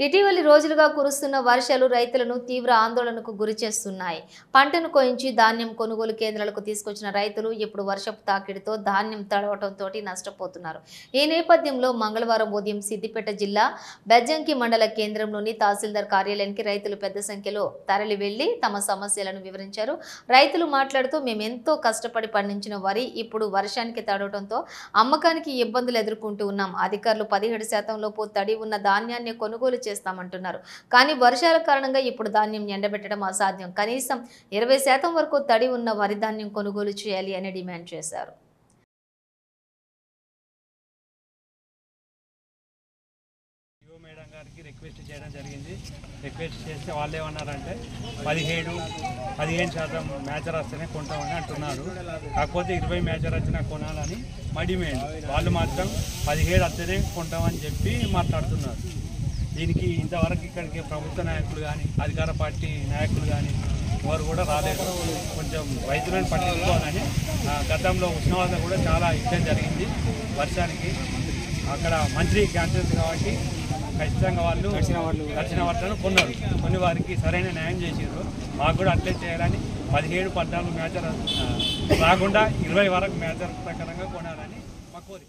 ఇటీవలి రోజులుగా కురుస్తున్న వర్షాలు రైతులను తీవ్ర ఆందోళనకు గురిచేస్తున్నాయి. పంటను కోయించి ధాన్యం కొనుగోలు కేంద్రాలకు తీసుకొచ్చిన రైతులు ఇప్పుడు వర్షపు తాకిడితో ధాన్యం తడవటంతో నష్టపోతున్నారు. ఈ నేపథ్యంలో మంగళవారం ఉదయం సిద్దిపేట జిల్లా బెజ్జంకి మండల కేంద్రంలోని తహసీల్దార్ కార్యాలయానికి రైతులు పెద్ద సంఖ్యలో తరలి వెళ్లి తమ సమస్యలను వివరించారు. రైతులు మాట్లాడుతూ మేమెంతో కష్టపడి పండించిన వరి ఇప్పుడు వర్షానికి తడవటంతో అమ్మకానికి ఇబ్బందులు ఎదుర్కొంటూ ఉన్నాం. అధికారులు 17% లోపు తడి ఉన్న ధాన్యాన్ని కొనుగోలు చేస్తామంటున్నారు. కానీ వర్షాల కారణంగా ఇప్పుడు ధాన్యం ఎండబెట్టడం అసాధ్యం. కనీసం 20% వరకు తడి ఉన్న వరి ధాన్యం కొనుగోలు చేయాలి అని డిమాండ్ చేశారు. మేడం గారికి రిక్వెస్ట్ చేయడం జరిగింది. రిక్వెస్ట్ చేస్తే వాళ్ళు ఏమన్నారంటే 15% మ్యాచర్ వస్తేనే కొంటామని అంటున్నారు. కాకపోతే 20 మ్యాచర్ వచ్చినా కొనాలని మా డిమాండ్. వాళ్ళు మాత్రం 17 వస్తేనే కొంటామని చెప్పి మాట్లాడుతున్నారు. దీనికి ఇంతవరకు ఇక్కడికి ప్రభుత్వ నాయకులు కానీ అధికార పార్టీ నాయకులు కానీ వారు కూడా రాలేదు. కొంచెం రైతులను పట్టించుకోవాలని గతంలో ఉష్ణోగ్రత కూడా చాలా ఇబ్బంది జరిగింది వర్షానికి. అక్కడ మంత్రి క్యాన్సర్ కాబట్టి ఖచ్చితంగా వాళ్ళు దక్షిణ వర్షాలను కొన్నారు. కొన్ని వారికి సరైన న్యాయం చేసారు. మాకు కూడా అట్లే చేయాలని 17-14 మ్యాచర్ రాకుండా 20 వరకు మ్యాచర్ ప్రకారంగా కొనాలని మా కోరిక.